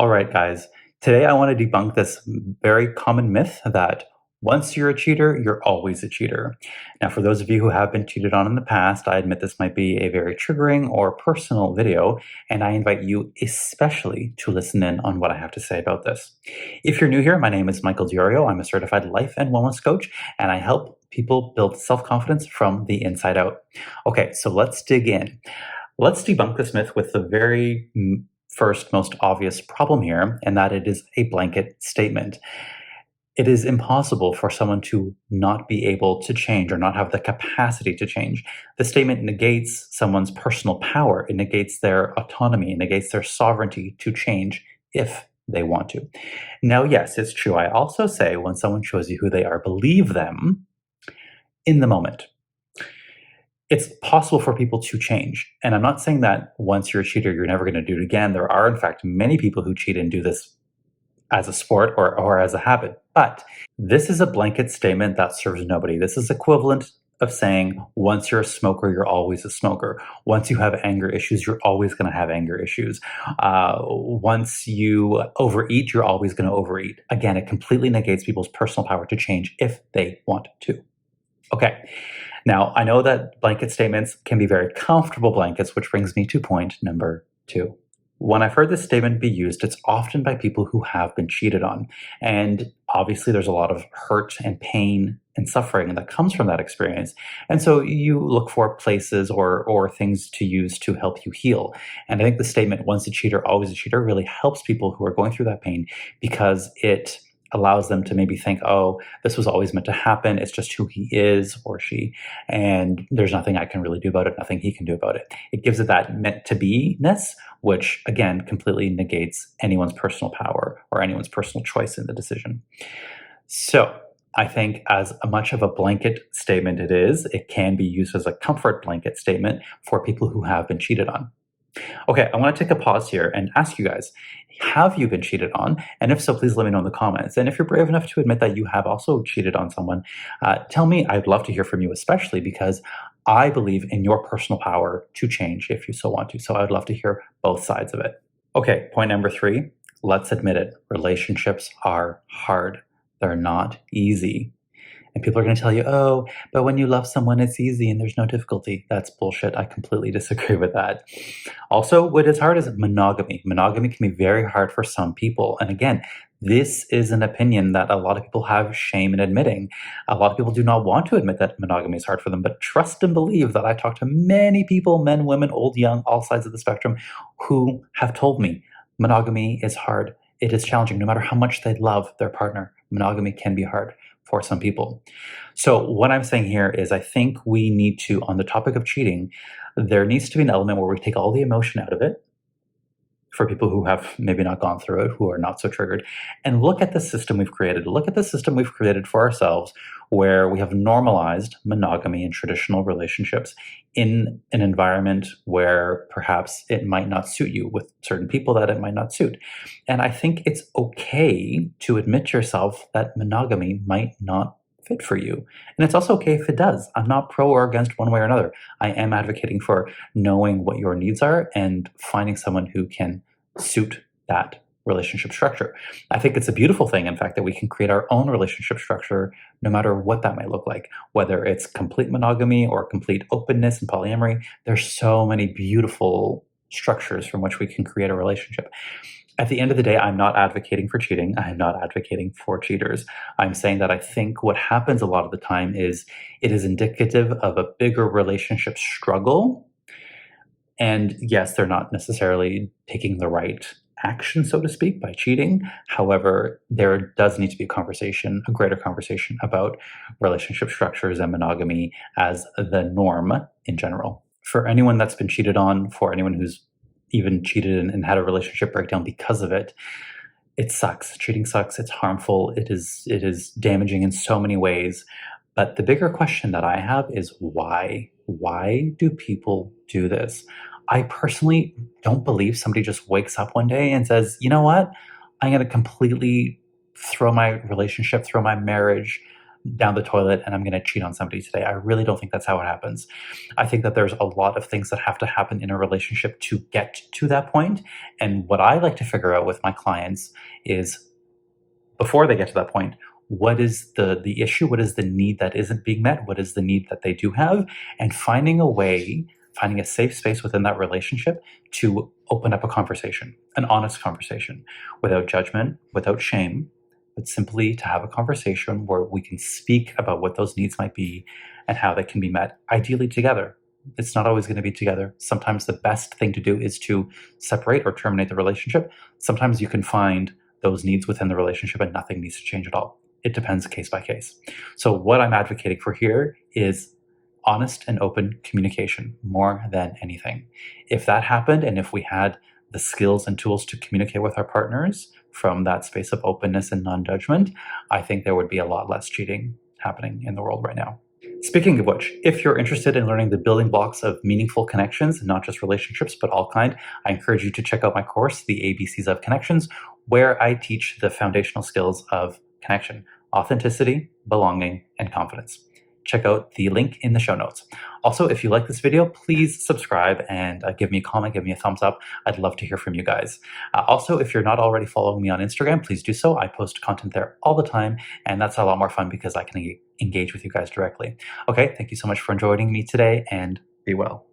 All right, guys. Today I want to debunk this very common myth that once you're a cheater, you're always a cheater. Now, for those of you who have been cheated on in the past, I admit this might be a very triggering or personal video, and I invite you especially to listen in on what I have to say about this. If you're new here, my name is Michael Diorio. I'm a certified life and wellness coach, and I help people build self-confidence from the inside out. Okay, so let's dig in. Let's debunk this myth with the very first, most obvious problem here, and that it is a blanket statement. It is impossible for someone to not be able to change or not have the capacity to change. The statement negates someone's personal power. It negates their autonomy. It negates their sovereignty to change if they want to. Now, yes, it's true. I also say when someone shows you who they are, believe them in the moment. It's possible for people to change. And I'm not saying that once you're a cheater, you're never going to do it again. There are, in fact, many people who cheat and do this as a sport or as a habit. But this is a blanket statement that serves nobody. This is equivalent of saying once you're a smoker, you're always a smoker. Once you have anger issues, you're always going to have anger issues. Once you overeat, you're always going to overeat. Again, it completely negates people's personal power to change if they want to. Okay. Now, I know that blanket statements can be very comfortable blankets, which brings me to point number 2. When I've heard this statement be used, it's often by people who have been cheated on. And obviously, there's a lot of hurt and pain and suffering that comes from that experience. And so you look for places or things to use to help you heal. And I think the statement, once a cheater, always a cheater, really helps people who are going through that pain because it allows them to maybe think, oh, this was always meant to happen. It's just who he is or she. And there's nothing I can really do about it, nothing he can do about it. It gives it that meant to be-ness, which again, completely negates anyone's personal power or anyone's personal choice in the decision. So I think as much of a blanket statement it can be used as a comfort blanket statement for people who have been cheated on. Okay, I want to take a pause here and ask you guys, have you been cheated on? And if so, please let me know in the comments. And if you're brave enough to admit that you have also cheated on someone, tell me. I'd love to hear from you, especially because I believe in your personal power to change if you so want to. So I'd love to hear both sides of it. Okay, point number 3, let's admit it. Relationships are hard. They're not easy. And people are going to tell you, oh, but when you love someone, it's easy and there's no difficulty. That's bullshit. I completely disagree with that. Also, what is hard is monogamy. Monogamy can be very hard for some people. And again, this is an opinion that a lot of people have shame in admitting. A lot of people do not want to admit that monogamy is hard for them, but trust and believe that I talk to many people, men, women, old, young, all sides of the spectrum, who have told me monogamy is hard. It is challenging. No matter how much they love their partner, monogamy can be hard for some people. So what I'm saying here is I think we need to, on the topic of cheating, there needs to be an element where we take all the emotion out of it for people who have maybe not gone through it, who are not so triggered, and look at the system we've created. Look at the system we've created for ourselves where we have normalized monogamy in traditional relationships in an environment where perhaps it might not suit you, with certain people that it might not suit. And I think it's okay to admit to yourself that monogamy might not fit for you. And it's also okay if it does. I'm not pro or against one way or another. I am advocating for knowing what your needs are and finding someone who can suit that relationship structure. I think it's a beautiful thing, in fact, that we can create our own relationship structure no matter what that might look like, whether it's complete monogamy or complete openness and polyamory. There's so many beautiful structures from which we can create a relationship. At the end of the day, I'm not advocating for cheating. I'm not advocating for cheaters. I'm saying that I think what happens a lot of the time is it is indicative of a bigger relationship struggle. And yes, they're not necessarily taking the right action, so to speak, by cheating. However, there does need to be a conversation, a greater conversation about relationship structures and monogamy as the norm in general. For anyone that's been cheated on, for anyone who's even cheated and had a relationship breakdown because of it, it sucks. Cheating sucks. It's harmful. It is damaging in so many ways. But the bigger question that I have is why? Why do people do this? I personally don't believe somebody just wakes up one day and says, you know what? I'm going to completely throw my relationship, throw my marriage, down the toilet and I'm going to cheat on somebody today. I really don't think that's how it happens. I think that there's a lot of things that have to happen in a relationship to get to that point. And what I like to figure out with my clients is, before they get to that point, what is the issue? What is the need that isn't being met? What is the need that they do have? And finding a way, finding a safe space within that relationship to open up a conversation, an honest conversation, without judgment, without shame, but simply to have a conversation where we can speak about what those needs might be and how they can be met, ideally together. It's not always going to be together. Sometimes the best thing to do is to separate or terminate the relationship. Sometimes you can find those needs within the relationship and nothing needs to change at all. It depends case by case. So what I'm advocating for here is honest and open communication more than anything. If that happened, and if we had the skills and tools to communicate with our partners from that space of openness and non-judgment, I think there would be a lot less cheating happening in the world right now. Speaking of which, if you're interested in learning the building blocks of meaningful connections, not just relationships, but all kind, I encourage you to check out my course, The ABCs of Connections, where I teach the foundational skills of connection: authenticity, belonging, and confidence. Check out the link in the show notes. Also, if you like this video, please subscribe and give me a comment, give me a thumbs up. I'd love to hear from you guys. Also, if you're not already following me on Instagram, please do so. I post content there all the time, and that's a lot more fun because I can engage with you guys directly. Okay, thank you so much for joining me today, and be well.